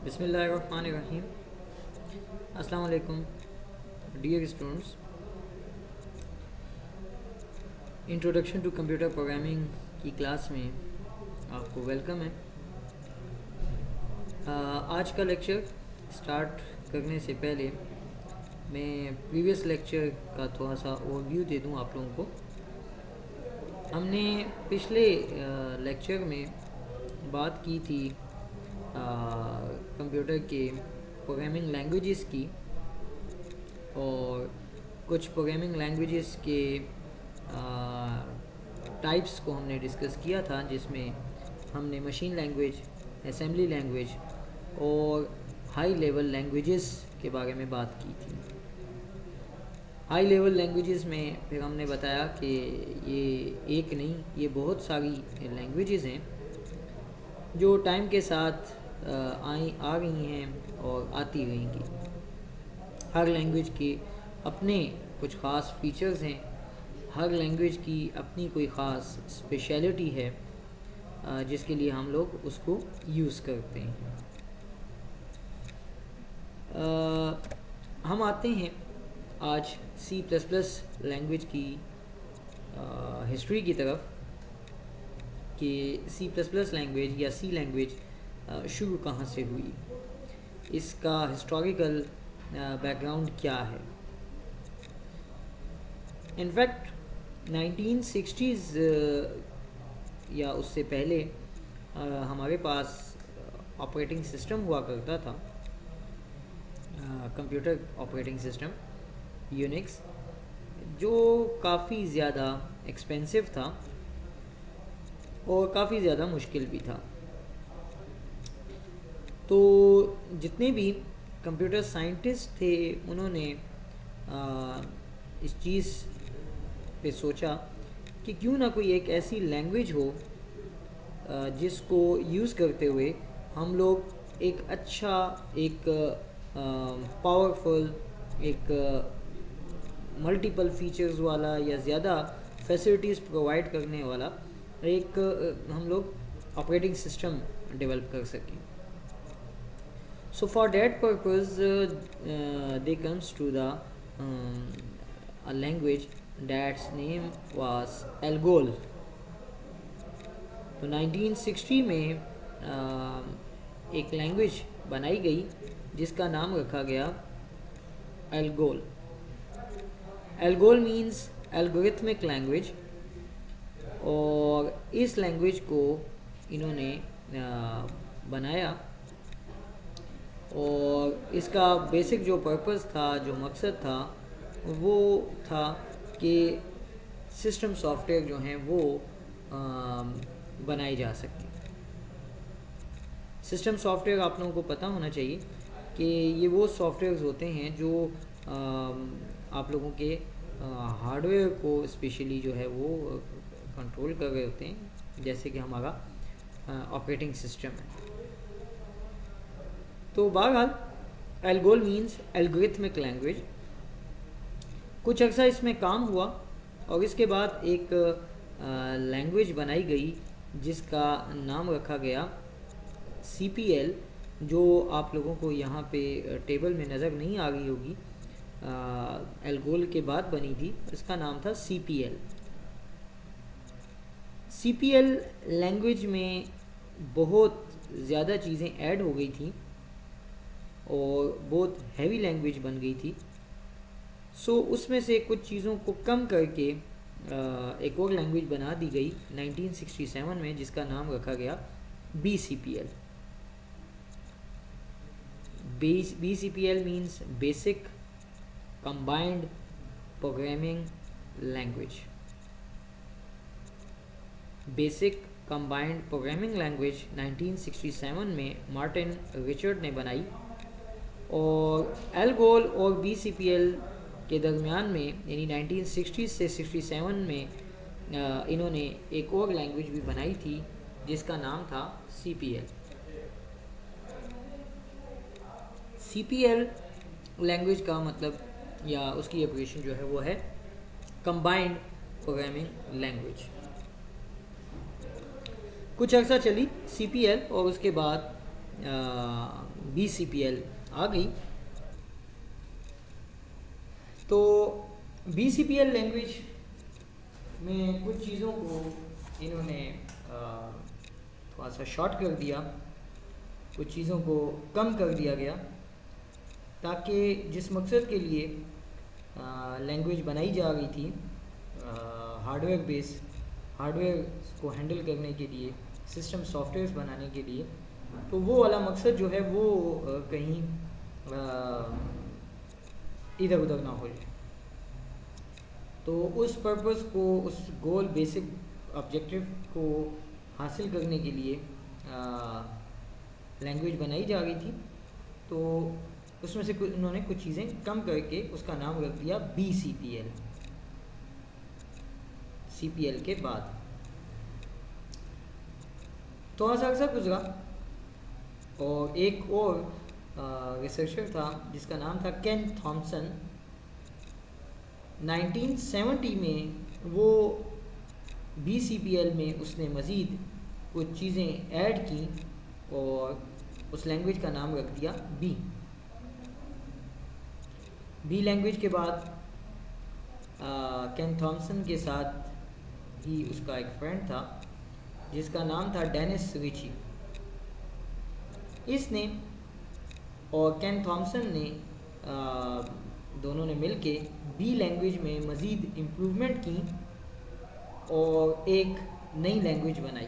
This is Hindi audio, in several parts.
बिस्मिल्लाहिर्रहमानिर्रहीम। अस्सलाम वालेकुम dear students. Introduction to computer programming की क्लास में आपको वेलकम है। आज का लेक्चर स्टार्ट करने से पहले मैं प्रीवियस लेक्चर का थोड़ा सा ओवरव्यू दे दूं आप लोगों को। हमने पिछले लेक्चर में बात की थी कंप्यूटर के प्रोग्रामिंग लैंग्वेजेस की, और कुछ प्रोग्रामिंग लैंग्वेजेस के टाइप्स को हमने डिस्कस किया था, जिसमें हमने मशीन लैंग्वेज, असेंबली लैंग्वेज और हाई लेवल लैंग्वेजेस के बारे में बात की थी। हाई लेवल लैंग्वेजेस में फिर हमने बताया कि ये एक नहीं, ये बहुत सारी लैंग्वेजेस हैं जो टाइम के साथ आ रही हैं और आती रहेंगी। हर लैंग्वेज के अपने कुछ ख़ास फीचर्स हैं, हर लैंग्वेज की अपनी कोई ख़ास स्पेशलिटी है जिसके लिए हम लोग उसको यूज़ करते हैं। हम आते हैं आज C++ लैंग्वेज की हिस्ट्री की तरफ, कि C++ लैंग्वेज या C लैंग्वेज शुरू कहाँ से हुई, इसका हिस्टोरिकल बैकग्राउंड क्या है। इनफैक्ट 1960s या उससे पहले हमारे पास ऑपरेटिंग सिस्टम हुआ करता था, कंप्यूटर ऑपरेटिंग सिस्टम यूनिक्स, जो काफ़ी ज़्यादा एक्सपेंसिव था और काफ़ी ज़्यादा मुश्किल भी था। तो जितने भी कंप्यूटर साइंटिस्ट थे उन्होंने इस चीज़ पे सोचा कि क्यों ना कोई एक ऐसी लैंग्वेज हो जिसको यूज़ करते हुए हम लोग एक अच्छा, एक पावरफुल, एक मल्टीपल फीचर्स वाला या ज़्यादा फैसिलिटीज़ प्रोवाइड करने वाला एक हम लोग ऑपरेटिंग सिस्टम डेवलप कर सकें। So for that purpose they comes to the a language that's name was Algol। तो 1960 में एक लैंग्वेज बनाई गई जिसका नाम रखा गया ALGOL. ALGOL means algorithmic language, और इस लैंग्वेज को इन्होंने बनाया, और इसका बेसिक जो पर्पस था, जो मकसद था, वो था कि सिस्टम सॉफ्टवेयर जो हैं वो बनाए जा सकें। सिस्टम सॉफ्टवेयर आप लोगों को पता होना चाहिए कि ये वो सॉफ्टवेयर्स होते हैं जो आप लोगों के हार्डवेयर को स्पेशली जो है वो कंट्रोल कर रहे होते हैं, जैसे कि हमारा ऑपरेटिंग सिस्टम है। तो बहरहाल एल्गोल मीन्स एल्गोरिथमिक लैंग्वेज। कुछ अर्सा इसमें काम हुआ और इसके बाद एक लैंग्वेज बनाई गई जिसका नाम रखा गया CPL, जो आप लोगों को यहाँ पे टेबल में नज़र नहीं आ रही होगी। एल्गोल के बाद बनी थी, इसका नाम था CPL। CPL लैंग्वेज में बहुत ज़्यादा चीज़ें ऐड हो गई थी और बहुत हैवी लैंग्वेज बन गई थी। सो उसमें से कुछ चीज़ों को कम करके एक और लैंग्वेज बना दी गई 1967 में, जिसका नाम रखा गया BCPL। BCPL means basic combined programming language. Basic combined programming language 1967 में मार्टिन रिचर्ड ने बनाई, और एल्गोल और BCPL के दरमियान में यानी 1960 से 67 में इन्होंने एक और लैंग्वेज भी बनाई थी जिसका नाम था CPL। CPL लैंग्वेज का मतलब या उसकी एप्लीकेशन जो है वो है कंबाइंड प्रोग्रामिंग लैंग्वेज। कुछ अर्सा चली CPL और उसके बाद BCPL आ गई। तो BCPL लैंग्वेज में कुछ चीज़ों को इन्होंने थोड़ा सा शॉर्ट कर दिया, कुछ चीज़ों को कम कर दिया गया, ताकि जिस मकसद के लिए लैंग्वेज बनाई जा रही थी, हार्डवेयर को हैंडल करने के लिए, सिस्टम सॉफ्टवेयर्स बनाने के लिए, तो वो वाला मकसद जो है वो कहीं इधर उधर ना हो जाए। तो उस पर्पस को, उस गोल, बेसिक ऑब्जेक्टिव को हासिल करने के लिए लैंग्वेज बनाई जा रही थी। तो उसमें से उन्होंने कुछ चीज़ें कम करके उसका नाम रख दिया BCPL, CPL के बाद। थोड़ा सा अर्सा गुजरा और एक और रिसर्चर था जिसका नाम था केन थॉमसन। 1970 में वो BCPL में उसने मज़ीद कुछ चीज़ें ऐड की और उस लैंग्वेज का नाम रख दिया बी लैंग्वेज के बाद केन थॉमसन के साथ ही उसका एक फ्रेंड था जिसका नाम था डेनिस रिची। इसने और केन थॉमसन ने दोनों ने मिलके बी लैंग्वेज में मज़ीद इम्प्रूवमेंट की और एक नई लैंग्वेज बनाई।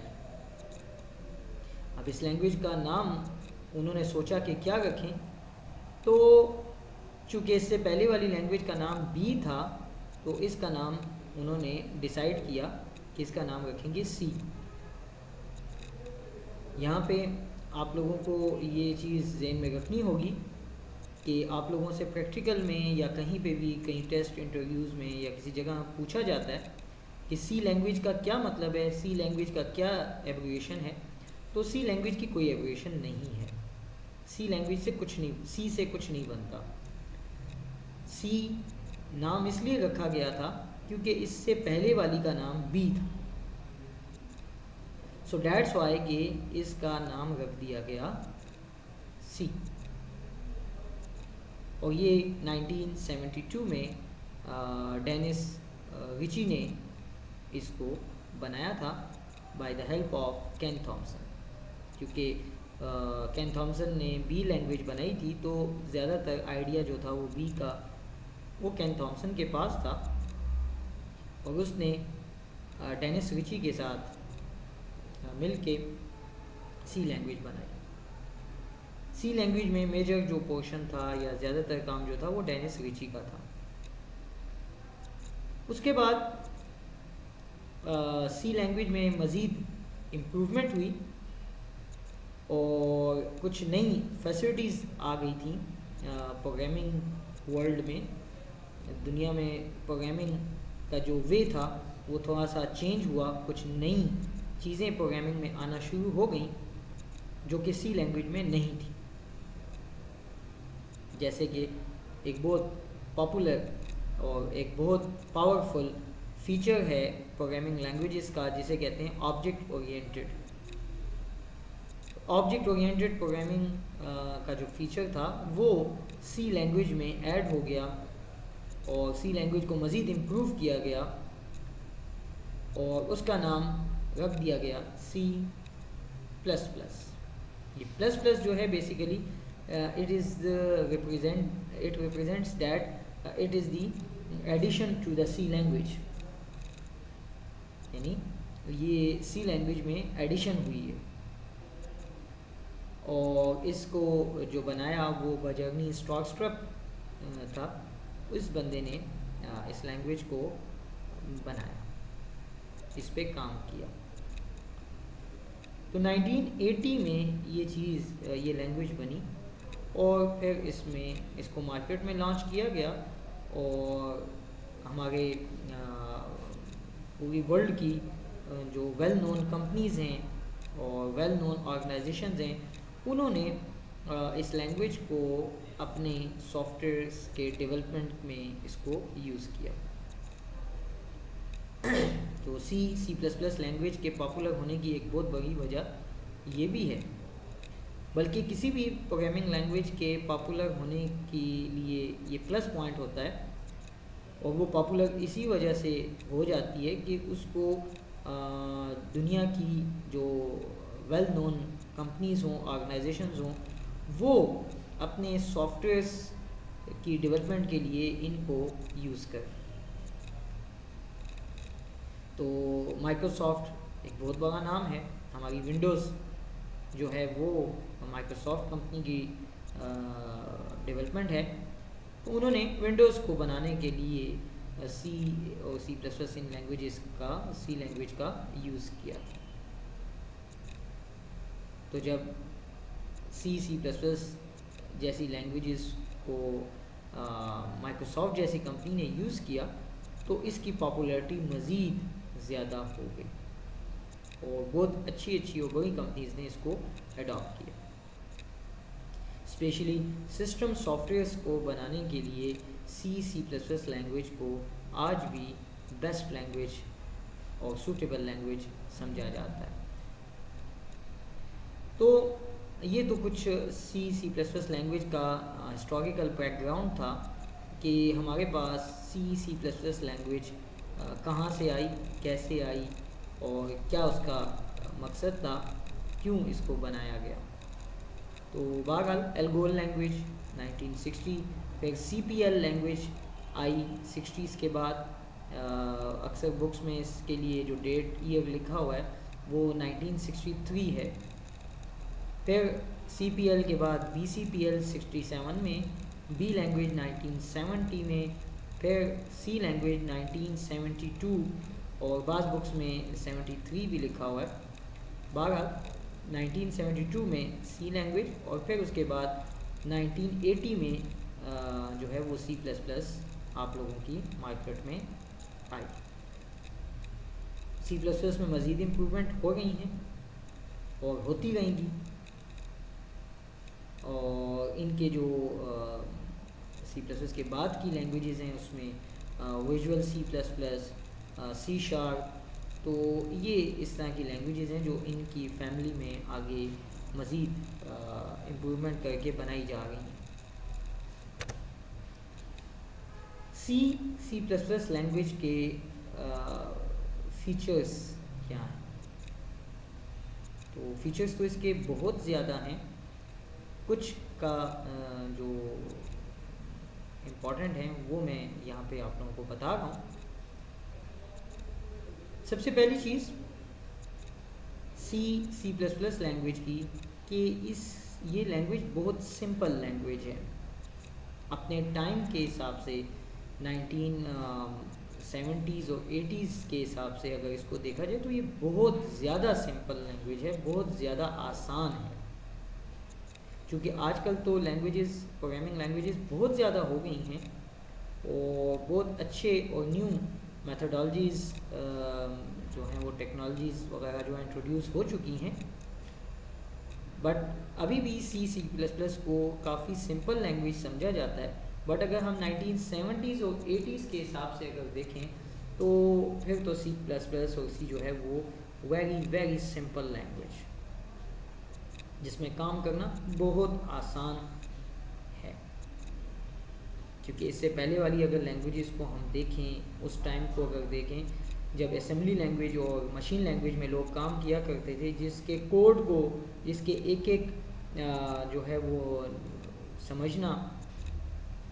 अब इस लैंग्वेज का नाम उन्होंने सोचा कि क्या रखें, तो चूँकि इससे पहले वाली लैंग्वेज का नाम बी था, तो इसका नाम उन्होंने डिसाइड किया कि इसका नाम रखेंगे सी। यहाँ पे आप लोगों को ये चीज़ ज़हन में रखनी होगी कि आप लोगों से प्रैक्टिकल में या कहीं पे भी, कहीं टेस्ट इंटरव्यूज़ में या किसी जगह पूछा जाता है कि सी लैंग्वेज का क्या मतलब है, सी लैंग्वेज का क्या एब्रिविएशन है, तो सी लैंग्वेज की कोई एब्रिविएशन नहीं है। सी लैंग्वेज से कुछ नहीं, सी से कुछ नहीं बनता। सी नाम इसलिए रखा गया था क्योंकि इससे पहले वाली का नाम बी था। सो डैट्स वाई कि इसका नाम रख दिया गया सी। और ये 1972 में डेनिस रिची ने इसको बनाया था by the help of Ken Thompson. क्योंकि केन थॉमसन ने बी लैंग्वेज बनाई थी, तो ज़्यादातर आइडिया जो था वो बी का, वो केन थॉमसन के पास था और उसने डेनिस रिची के साथ मिलके सी लैंग्वेज बनाई। सी लैंग्वेज में मेजर जो पोर्शन था या ज़्यादातर काम जो था वो डेनिस रिची का था। उसके बाद सी लैंग्वेज में मज़ीद इम्प्रूवमेंट हुई और कुछ नई फैसिलिटीज़ आ गई थी प्रोग्रामिंग वर्ल्ड में। दुनिया में प्रोग्रामिंग का जो वे था वो थोड़ा सा चेंज हुआ, कुछ नई चीज़ें प्रोग्रामिंग में आना शुरू हो गई जो कि सी लैंग्वेज में नहीं थी। जैसे कि एक बहुत पॉपुलर और एक बहुत पावरफुल फीचर है प्रोग्रामिंग लैंग्वेजेस का, जिसे कहते हैं object oriented. Object oriented programming का जो फीचर था वो सी लैंग्वेज में ऐड हो गया और सी लैंग्वेज को मज़ीद इम्प्रूव किया गया और उसका नाम रख दिया गया C++। ये प्लस प्लस जो है basically it represents that it is the addition to the C language, यानी ये C लैंग्वेज में एडिशन हुई है। और इसको जो बनाया वो बजर्नी स्ट्रॉकस्ट्रप था, उस बंदे ने इस लैंग्वेज को बनाया, इस पे काम किया। तो 1980 में ये लैंग्वेज बनी और फिर इसको मार्केट में लॉन्च किया गया और हमारे पूरी वर्ल्ड की जो वेल नोन कंपनीज़ हैं और वेल नोन ऑर्गेनाइजेशंस हैं, उन्होंने इस लैंग्वेज को अपने सॉफ्टवेयर्स के डेवलपमेंट में इसको यूज़ किया। तो C++ लैंग्वेज के पॉपुलर होने की एक बहुत बड़ी वजह ये भी है बल्कि किसी भी प्रोग्रामिंग लैंग्वेज के पॉपुलर होने के लिए ये प्लस पॉइंट होता है, और वो पॉपुलर इसी वजह से हो जाती है कि उसको दुनिया की जो वेल नोन कंपनीज़ हों, ऑर्गेनाइजेशंस हों, वो अपने सॉफ्टवेयर्स की डेवलपमेंट के लिए इनको यूज़ करें। तो माइक्रोसॉफ्ट एक बहुत बड़ा नाम है, हमारी विंडोज़ जो है वो माइक्रोसॉफ्ट कंपनी की डेवलपमेंट है। तो उन्होंने विंडोज़ को बनाने के लिए सी और सी प्लस प्लस इन लैंग्वेजेस का सी लैंग्वेज का यूज़ किया। तो जब सी प्लस प्लस जैसी लैंग्वेजेस को माइक्रोसॉफ्ट जैसी कंपनी ने यूज़ किया तो इसकी पॉपुलैरिटी मज़ीद ज़्यादा हो गई और बहुत अच्छी और बड़ी कंपनीज़ ने इसको अडॉप्ट किया। स्पेशली सिस्टम सॉफ्टवेयर्स को बनाने के लिए सी प्लस प्लस लैंग्वेज को आज भी बेस्ट लैंग्वेज और सूटेबल लैंग्वेज समझा जाता है। तो ये तो कुछ सी प्लस प्लस लैंग्वेज का हिस्टोरिकल बैकग्राउंड था कि हमारे पास सी प्लस प्लस लैंग्वेज कहाँ से आई, कैसे आई और क्या उसका मकसद था, क्यों इसको बनाया गया। तो बहरहाल एल्गोल लैंग्वेज 1960, फिर CPL लैंग्वेज आई 60s के बाद। अक्सर बुक्स में इसके लिए जो डेट ईयर लिखा हुआ है वो 1963 है। फिर CPL के बाद BCPL 67 में, B लैंग्वेज 1970 में, फिर C लैंग्वेज 1972 और बाज़ बुक्स में 73 भी लिखा हुआ है। बहरहाल 1972 में C लैंग्वेज और फिर उसके बाद 1980 में जो है वो C++ आप लोगों की मार्केट में आई। C++ में मज़ीद इम्प्रूवमेंट हो गई हैं और होती रहेंगी, और इनके जो C++ के बाद की लैंग्वेजेस हैं उसमें विजुअल C++, C#, तो ये इस तरह की लैंग्वेजेस हैं जो इनकी फैमिली में आगे मज़ीद इम्प्रूवमेंट करके बनाई जा रही हैं। C++ लैंग्वेज के फ़ीचर्स क्या हैं? तो फ़ीचर्स तो इसके बहुत ज़्यादा हैं। कुछ का जो इम्पॉर्टेंट है वो मैं यहाँ पे आप लोगों को बता रहा हूँ। सबसे पहली चीज़ C++ लैंग्वेज की कि ये लैंग्वेज बहुत सिंपल लैंग्वेज है। अपने टाइम के हिसाब से 1970s और 80s के हिसाब से अगर इसको देखा जाए तो ये बहुत ज़्यादा सिंपल लैंग्वेज है, बहुत ज़्यादा आसान है। क्योंकि आजकल तो लैंग्वेजेस, प्रोग्रामिंग लैंग्वेजेस बहुत ज़्यादा हो गई हैं और बहुत अच्छे और न्यू मेथडोलॉजीज़ जो हैं वो टेक्नोलॉजीज़ वगैरह जो है इंट्रोड्यूस हो चुकी हैं। बट अभी भी C++ को काफ़ी सिंपल लैंग्वेज समझा जाता है। बट अगर हम 1970s और 80s के हिसाब से अगर देखें तो फिर तो C++ और C जो है वो वेरी सिंपल लैंग्वेज, जिसमें काम करना बहुत आसान है। क्योंकि इससे पहले वाली अगर लैंग्वेजेस को हम देखें, उस टाइम को अगर देखें जब असेंबली लैंग्वेज और मशीन लैंग्वेज में लोग काम किया करते थे, जिसके कोड को, जिसके एक जो है वो समझना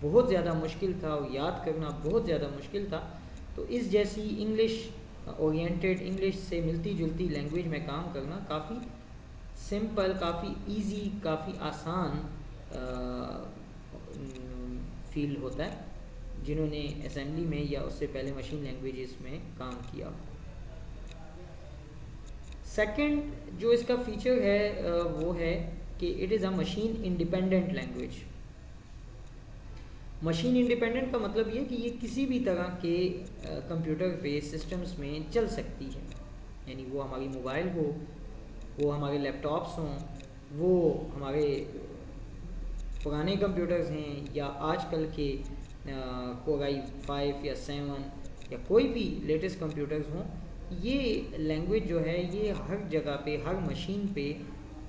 बहुत ज़्यादा मुश्किल था और याद करना बहुत ज़्यादा मुश्किल था। तो इस जैसी इंग्लिश ओरिएंटेड, इंग्लिश से मिलती जुलती लैंग्वेज में काम करना काफ़ी सिंपल, काफ़ी इजी, काफ़ी आसान फील होता है जिन्होंने असेंबली में या उससे पहले मशीन लैंग्वेजेस में काम किया। सेकंड जो इसका फीचर है वो है कि it is a machine independent language. Machine independent का मतलब ये कि ये किसी भी तरह के कंप्यूटर बेस्ड सिस्टम्स में चल सकती है। यानी वो हमारी मोबाइल हो, वो हमारे लैपटॉप्स हों, वो हमारे पुराने कंप्यूटर्स हैं या आजकल के Core i5 या 7 या कोई भी लेटेस्ट कंप्यूटर्स हों, ये लैंग्वेज जो है ये हर जगह पे, हर मशीन पे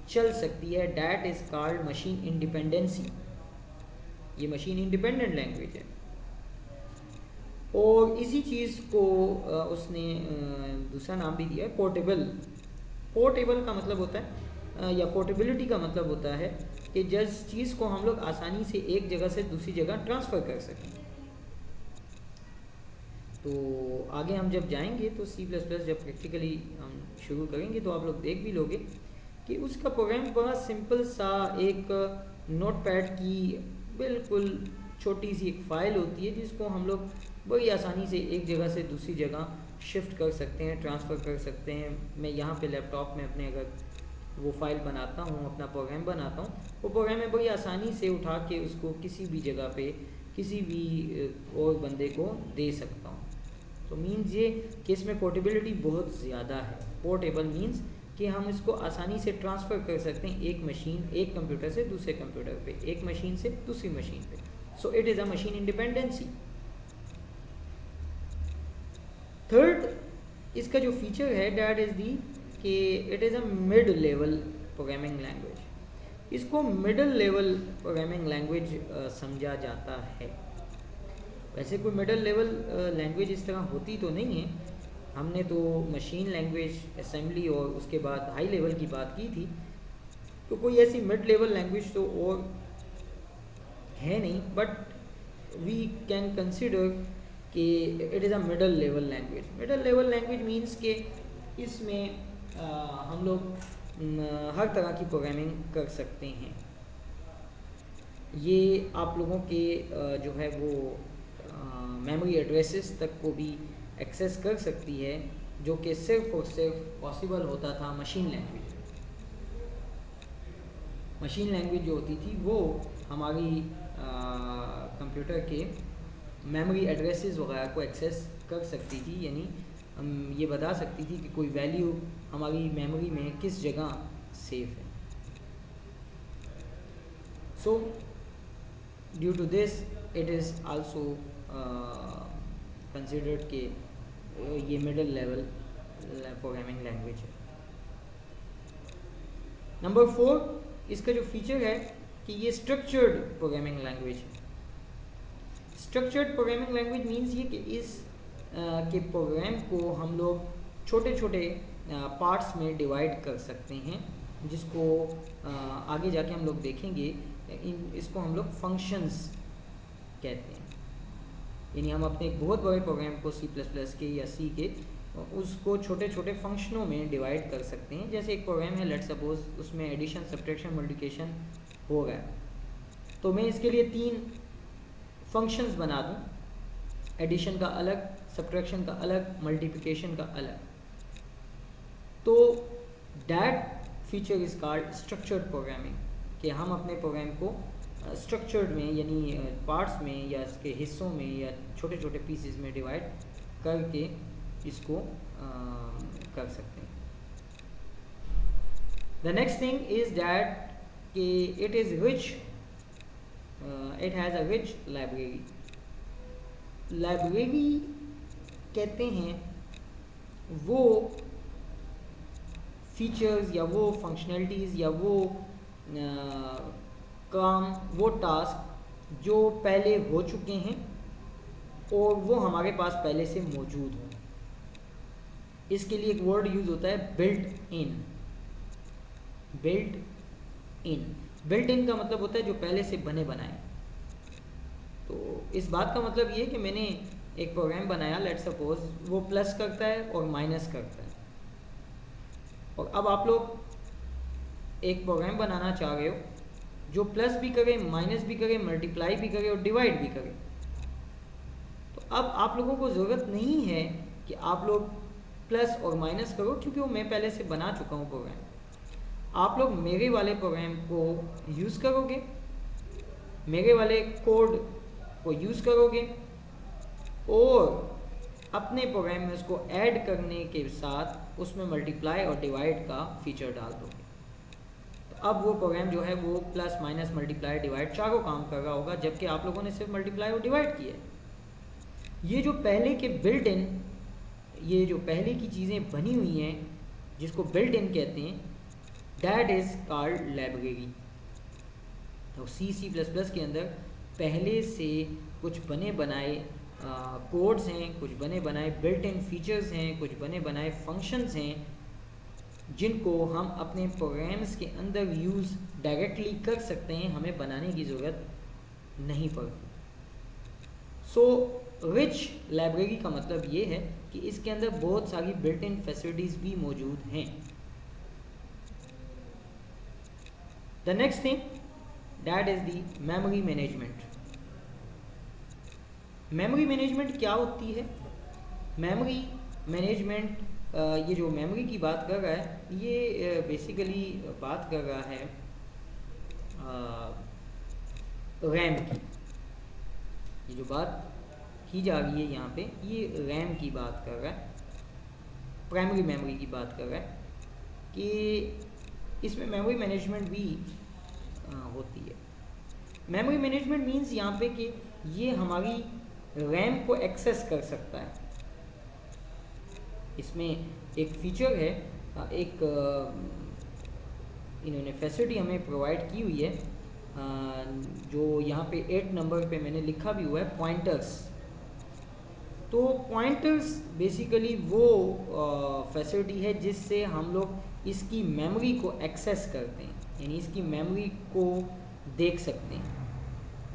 चल सकती है, that is called machine independency. ये मशीन इंडिपेंडेंट लैंग्वेज है। और इसी चीज़ को उसने दूसरा नाम भी दिया है पोर्टेबल। पोर्टेबल का मतलब होता है या पोर्टेबिलिटी का मतलब होता है कि जिस चीज़ को हम लोग आसानी से एक जगह से दूसरी जगह ट्रांसफ़र कर सकें। तो आगे हम जब जाएंगे तो C++ जब प्रैक्टिकली हम शुरू करेंगे तो आप लोग देख भी लोगे कि उसका प्रोग्राम बड़ा सिंपल सा एक नोटपैड की बिल्कुल छोटी सी एक फ़ाइल होती है जिसको हम लोग बड़ी आसानी से एक जगह से दूसरी जगह शिफ्ट कर सकते हैं, ट्रांसफ़र कर सकते हैं। मैं यहाँ पे लैपटॉप में अपने अगर वो फाइल बनाता हूँ, अपना प्रोग्राम बनाता हूँ, वो प्रोग्राम मैं बड़ी आसानी से उठा के उसको किसी भी जगह पे किसी भी और बंदे को दे सकता हूँ। तो मीन्स ये कि इसमें पोर्टेबिलिटी बहुत ज़्यादा है। पोर्टेबल मीन्स कि हम इसको आसानी से ट्रांसफ़र कर सकते हैं एक कंप्यूटर से दूसरे कंप्यूटर पे, एक मशीन से दूसरी मशीन पे। So it is a machine independency. Third इसका जो फीचर है डैट इज़ दी कि it is a mid level programming language. इसको मिडल लेवल प्रोग्रामिंग लैंग्वेज समझा जाता है। वैसे कोई मिडल लेवल लैंग्वेज इस तरह होती तो नहीं है। हमने तो मशीन लैंग्वेज, असेंबली और उसके बाद हाई लेवल की बात की थी, तो कोई ऐसी मिड लेवल लैंग्वेज तो और है नहीं, बट वी कैन कंसिडर कि it is a middle level language. Middle level language means के इसमें हम लोग हर तरह की प्रोग्रामिंग कर सकते हैं। ये आप लोगों के जो है वो मेमोरी एड्रेसेस तक को भी एक्सेस कर सकती है, जो कि सिर्फ और सिर्फ पॉसिबल होता था मशीन लैंग्वेज। मशीन लैंग्वेज जो होती थी वो हमारी कंप्यूटर के मेमोरी एड्रेसेस वगैरह को एक्सेस कर सकती थी, यानी हम ये बता सकती थी कि कोई वैल्यू हमारी मेमोरी में किस जगह सेव है। So due to this it is also considered कि ये मिडिल लेवल प्रोग्रामिंग लैंग्वेज है। नंबर 4 इसका जो फीचर है कि ये स्ट्रक्चर्ड प्रोग्रामिंग लैंग्वेज है। स्ट्रक्चर्ड प्रोग्रामिंग लैंग्वेज मीन्स ये कि इस के प्रोग्राम को हम लोग छोटे छोटे पार्ट्स में डिवाइड कर सकते हैं, जिसको आगे जाके हम लोग देखेंगे। इसको हम लोग फंक्शंस कहते हैं। यानी हम अपने एक बहुत बड़े प्रोग्राम को C++ के या C के उसको छोटे छोटे फंक्शनों में डिवाइड कर सकते हैं। जैसे एक प्रोग्राम है, लेट्स सपोज उसमें एडिशन, सब्ट्रैक्शन, मल्टीप्लिकेशन हो गया, तो मैं इसके लिए 3 फंक्शंस बना दूं, एडिशन का अलग, सब्ट्रैक्शन का अलग, मल्टीप्लिकेशन का अलग। तो that feature is called structured programming, कि हम अपने प्रोग्राम को स्ट्रक्चर्ड में यानी पार्ट्स में या इसके हिस्सों में या छोटे छोटे पीसेस में डिवाइड करके इसको कर सकते हैं। The next thing is that कि it is rich, it has a rich library. Library कहते हैं वो फीचर्स या वो फंक्शनैलिटीज़ या वो काम, वो टास्क जो पहले हो चुके हैं और वो हमारे पास पहले से मौजूद हों। इसके लिए एक वर्ड यूज़ होता है built in. Built in, built in का मतलब होता है जो पहले से बने बनाए। तो इस बात का मतलब ये है कि मैंने एक प्रोग्राम बनाया, लेट्स सपोज वो प्लस करता है और माइनस करता है, और अब आप लोग एक प्रोग्राम बनाना चाह रहे हो जो प्लस भी करे, माइनस भी करे, मल्टीप्लाई भी करे और डिवाइड भी करे। तो अब आप लोगों को ज़रूरत नहीं है कि आप लोग प्लस और माइनस करो, क्योंकि वो मैं पहले से बना चुका हूँ प्रोग्राम। आप लोग मेरे वाले प्रोग्राम को यूज़ करोगे, मेरे वाले कोड को यूज़ करोगे और अपने प्रोग्राम में उसको ऐड करने के साथ उसमें मल्टीप्लाई और डिवाइड का फीचर डाल दोगे। तो अब वो प्रोग्राम जो है वो प्लस, माइनस, मल्टीप्लाई, डिवाइड चारों काम कर रहा होगा, जबकि आप लोगों ने सिर्फ मल्टीप्लाई और डिवाइड किया है। ये जो पहले के बिल्ट इन, ये जो पहले की चीज़ें बनी हुई हैं जिसको बिल्ट इन कहते हैं, दैट इज़ कॉल्ड लाइब्रेरी। तो C++ के अंदर पहले से कुछ बने बनाए कोड्स हैं, कुछ बने बनाए बिल्ट इन फीचर्स हैं, कुछ बने बनाए फंक्शंस हैं जिनको हम अपने प्रोग्राम्स के अंदर यूज़ डायरेक्टली कर सकते हैं, हमें बनाने की ज़रूरत नहीं पड़ती। सो रिच लाइब्रेरी का मतलब ये है कि इसके अंदर बहुत सारी बिल्ट इन फैसिलिटीज़ भी मौजूद हैं। The next thing that is the memory management. Memory management क्या होती है? मेमोरी मैनेजमेंट, ये जो मेमोरी की बात कर रहा है ये बेसिकली बात कर रहा है रैम की। ये जो बात की जा रही है यहाँ पे ये रैम की बात कर रहा है, प्राइमरी मेमोरी की बात कर रहा है कि इसमें मेमोरी मैनेजमेंट भी होती है। मेमोरी मैनेजमेंट मीन्स यहाँ पे कि ये हमारी रैम को एक्सेस कर सकता है। इसमें एक फीचर है, एक इन्होंने फैसिलिटी हमें प्रोवाइड की हुई है, जो यहाँ पे 8 नंबर पे मैंने लिखा भी हुआ है, पॉइंटर्स। तो पॉइंटर्स बेसिकली वो फैसिलिटी है जिससे हम लोग इसकी मेमोरी को एक्सेस करते हैं, यानी इसकी मेमोरी को देख सकते हैं।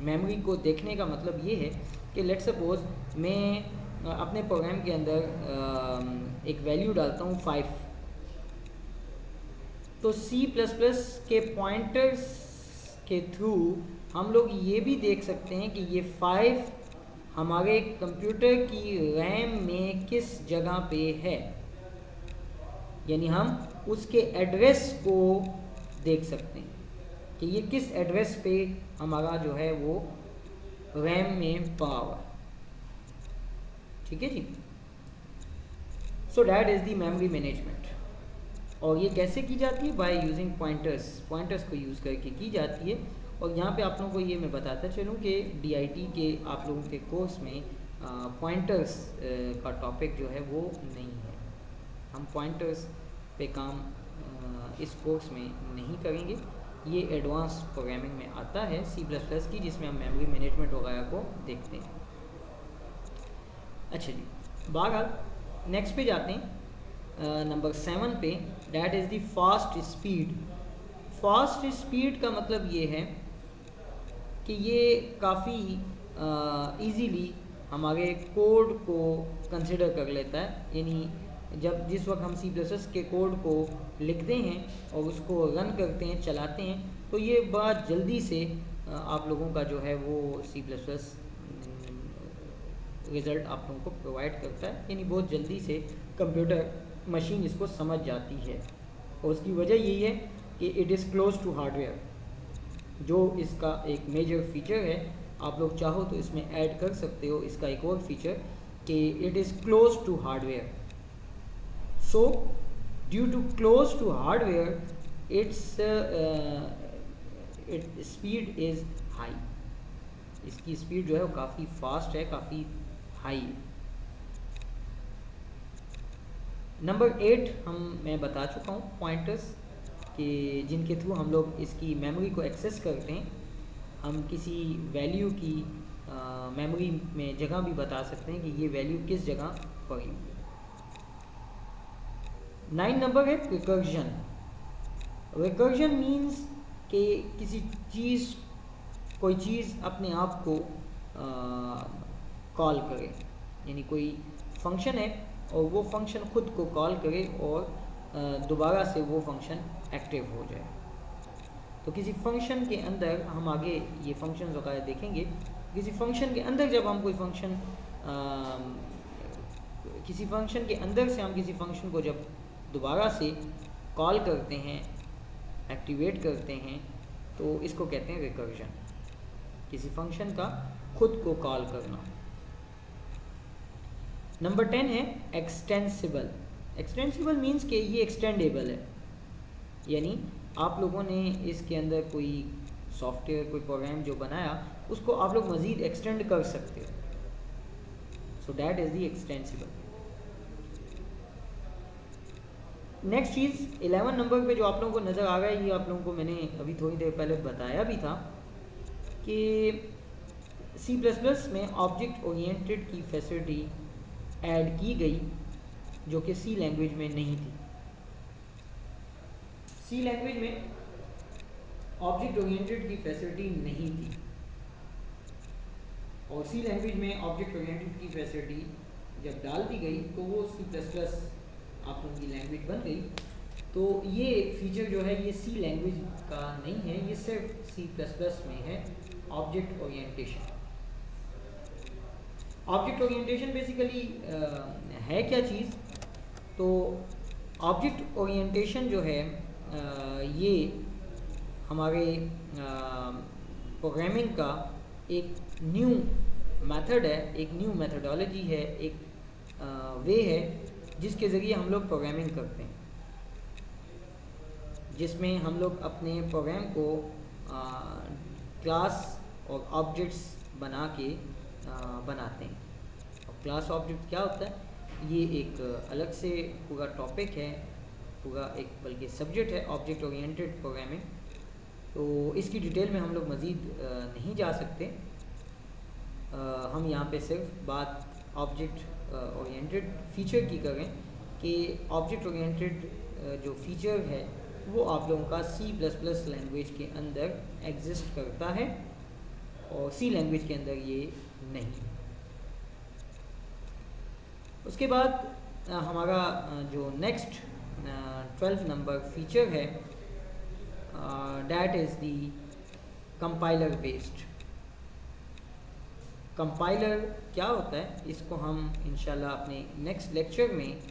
मेमोरी को देखने का मतलब ये है कि लेट्स सपोज मैं अपने प्रोग्राम के अंदर एक वैल्यू डालता हूँ 5, तो C++ के पॉइंटर्स के थ्रू हम लोग ये भी देख सकते हैं कि ये 5 हमारे कंप्यूटर की रैम में किस जगह पे है, यानी हम उसके एड्रेस को देख सकते हैं कि ये किस एड्रेस पे हमारा जो है वो रैम में पड़ा हुआ। ठीक है जी। So that is the memory management. और ये कैसे की जाती है? By using pointers. पॉइंटर्स को यूज़ करके की जाती है। और यहाँ पे आप लोगों को ये मैं बताता चलूँ कि DIT के आप लोगों के कोर्स में पॉइंटर्स का टॉपिक जो है वो नहीं है। हम पॉइंटर्स पे काम इस कोर्स में नहीं करेंगे। ये एडवांस प्रोग्रामिंग में आता है C++ की, जिसमें हम मेमोरी मैनेजमेंट वगैरह को देखते हैं। अच्छा जी, बहरहाल नेक्स्ट पे जाते हैं, नंबर 7 पे, that is the fast speed. Fast speed का मतलब ये है कि ये काफ़ी इजीली हमारे कोड को कंसिडर कर लेता है, यानी जिस वक्त हम C++ के कोड को लिखते हैं और उसको रन करते हैं, चलाते हैं, तो ये बड़ा जल्दी से आप लोगों का जो है वो C++ रिज़ल्ट आप लोगों को प्रोवाइड करता है, यानी बहुत जल्दी से कंप्यूटर मशीन इसको समझ जाती है। और उसकी वजह यही है कि it is close to hardware, जो इसका एक मेजर फीचर है। आप लोग चाहो तो इसमें ऐड कर सकते हो इसका एक और फीचर कि it is close to hardware. So due to close to hardware its speed is high. इसकी स्पीड जो है वो काफ़ी फास्ट है, काफ़ी हाई है। नंबर 8 मैं बता चुका हूँ, पॉइंटर्स, कि जिनके थ्रू हम लोग इसकी मेमोरी को एक्सेस करते हैं। हम किसी वैल्यू की मेमोरी में जगह भी बता सकते हैं कि ये वैल्यू किस जगह पड़ी हुई है। 9 नंबर है रिकर्जन। रिकर्जन मीन्स कि कोई चीज़ अपने आप को कॉल करे, यानी कोई फंक्शन है और वो फंक्शन खुद को कॉल करे और दोबारा से वो फंक्शन एक्टिव हो जाए। तो किसी फंक्शन के अंदर, हम आगे ये फंक्शन वगैरह देखेंगे, किसी फंक्शन के अंदर जब हम कोई फंक्शन किसी फंक्शन के अंदर से हम किसी फंक्शन को जब दोबारा से कॉल करते हैं, एक्टिवेट करते हैं, तो इसको कहते हैं रिकर्जन, किसी फंक्शन का खुद को कॉल करना। नंबर 10 है एक्सटेंसिबल। एक्सटेंसिबल मीन्स कि ये एक्सटेंडेबल है, यानी आप लोगों ने इसके अंदर कोई सॉफ्टवेयर, कोई प्रोग्राम जो बनाया, उसको आप लोग मज़ीद एक्सटेंड कर सकते हो। सो that is the extensible. Next cheese 11 number पे जो आप लोगों को नज़र आ रहा है, ये आप लोगों को मैंने अभी थोड़ी देर पहले बताया भी था कि C++ में ऑब्जेक्ट ओरिएंटेड की फैसिलिटी ऐड की गई जो कि सी लैंग्वेज में नहीं थी। सी लैंग्वेज में ऑब्जेक्ट ओरिएंटेड की फैसिलिटी नहीं थी, और सी लैंग्वेज में ऑब्जेक्ट ओरिएंटेड की फैसिलिटी जब डाल दी गई तो वो C++ आप लोगों की लैंग्वेज बन गई। तो ये फीचर जो है ये सी लैंग्वेज का नहीं है, ये सिर्फ C++ में है, object orientation. Object orientation basically है क्या चीज़? तो ऑब्जेक्ट ओरिएंटेशन जो है ये हमारे प्रोग्रामिंग का एक न्यू मेथड है, एक न्यू मेथडोलॉजी है, एक वे है जिसके ज़रिए हम लोग प्रोग्रामिंग करते हैं, जिसमें हम लोग अपने प्रोग्राम को क्लास और ऑब्जेक्ट्स बना के बनाते हैं। और क्लास ऑब्जेक्ट क्या होता है ये एक अलग से पूरा टॉपिक है, पूरा एक बल्कि सब्जेक्ट है, ऑब्जेक्ट ओरिएंटेड प्रोग्रामिंग। तो इसकी डिटेल में हम लोग मज़ीद नहीं जा सकते। हम यहाँ पे सिर्फ बात ऑब्जेक्ट ओरिएंटेड फ़ीचर की करें कि ऑब्जेक्ट ओरिएंटेड जो फ़ीचर है वो आप लोगों का C++ लैंग्वेज के अंदर एग्जिस्ट करता है और सी लैंग्वेज के अंदर ये नहीं। उसके बाद हमारा जो नेक्स्ट 12 नंबर फीचर है that is the compiler based. Compiler क्या होता है इसको हम इंशाल्लाह अपने नेक्स्ट लेक्चर में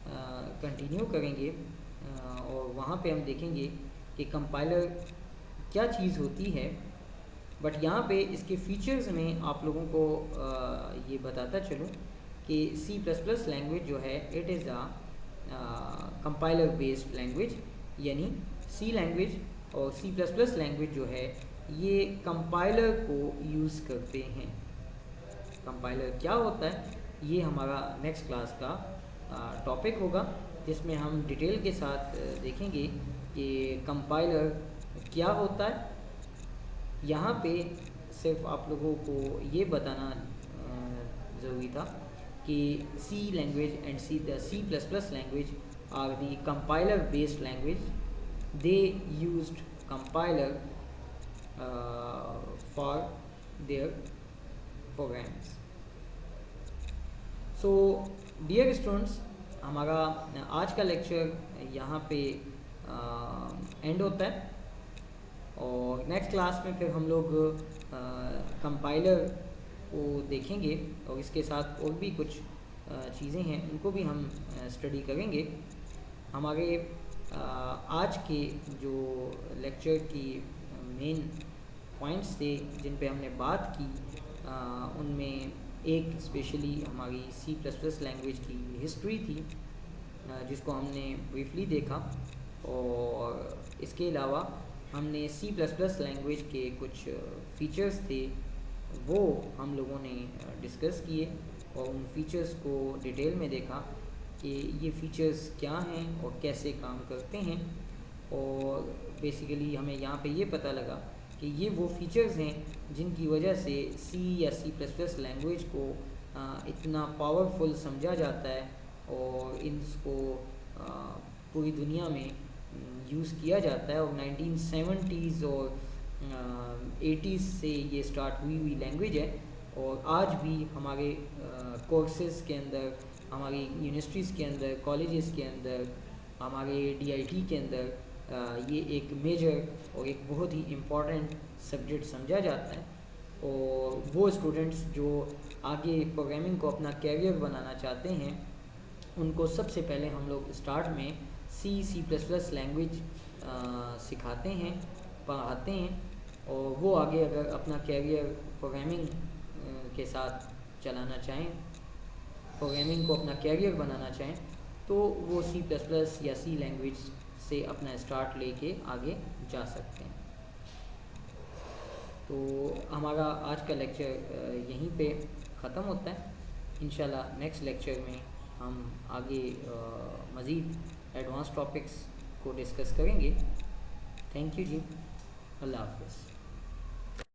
कंटिन्यू करेंगे, और वहाँ पे हम देखेंगे कि कंपाइलर क्या चीज़ होती है। बट यहाँ पे इसके फीचर्स में आप लोगों को ये बताता चलूँ कि C++ लैंग्वेज जो है it is a compiler based language, यानी सी लैंग्वेज और C++ लैंग्वेज जो है ये कंपाइलर को यूज़ करते हैं। कंपाइलर क्या होता है ये हमारा नेक्स्ट क्लास का टॉपिक होगा, जिसमें हम डिटेल के साथ देखेंगे कि कंपाइलर क्या होता है। यहाँ पे सिर्फ आप लोगों को ये बताना ज़रूरी था कि C language and C++ language are the compiler based language. They used compiler for their programs. So dear students, हमारा आज का लेक्चर यहाँ पे एंड होता है, और नेक्स्ट क्लास में फिर हम लोग कंपाइलर को देखेंगे और इसके साथ और भी कुछ चीज़ें हैं उनको भी हम स्टडी करेंगे। हमारे आज के जो लेक्चर की मेन पॉइंट्स थे जिन पे हमने बात की, उनमें एक स्पेशली हमारी C++ लैंग्वेज की हिस्ट्री थी जिसको हमने ब्रीफली देखा, और इसके अलावा हमने C++ लैंग्वेज के कुछ फीचर्स थे वो हम लोगों ने डिस्कस किए, और उन फीचर्स को डिटेल में देखा कि ये फीचर्स क्या हैं और कैसे काम करते हैं। और बेसिकली हमें यहाँ पे ये पता लगा कि ये वो फीचर्स हैं जिनकी वजह से C या C++ लैंग्वेज को इतना पावरफुल समझा जाता है, और इनको पूरी दुनिया में यूज़ किया जाता है। और 1970s और 80s से ये स्टार्ट हुई हुई लैंग्वेज है, और आज भी हमारे कोर्सेज़ के अंदर, हमारी यूनिवर्सिटीज़ के अंदर, कॉलेजेस के अंदर, हमारे DIT के अंदर ये एक मेजर और एक बहुत ही इम्पॉर्टेंट सब्जेक्ट समझा जाता है। और वो स्टूडेंट्स जो आगे प्रोग्रामिंग को अपना कैरियर बनाना चाहते हैं उनको सबसे पहले हम लोग स्टार्ट में C++ लैंग्वेज सिखाते हैं, पढ़ाते हैं, और वो आगे अगर अपना कैरियर प्रोग्रामिंग के साथ चलाना चाहें, प्रोग्रामिंग को अपना कैरियर बनाना चाहें, तो वो C++ या सी लैंग्वेज से अपना स्टार्ट लेके आगे जा सकते हैं। तो हमारा आज का लेक्चर यहीं पे ख़त्म होता है। इंशाल्लाह नेक्स्ट लेक्चर में हम आगे मज़ीद एडवांस टॉपिक्स को डिस्कस करेंगे। थैंक यू जी, अल्लाह हाफ़िज़।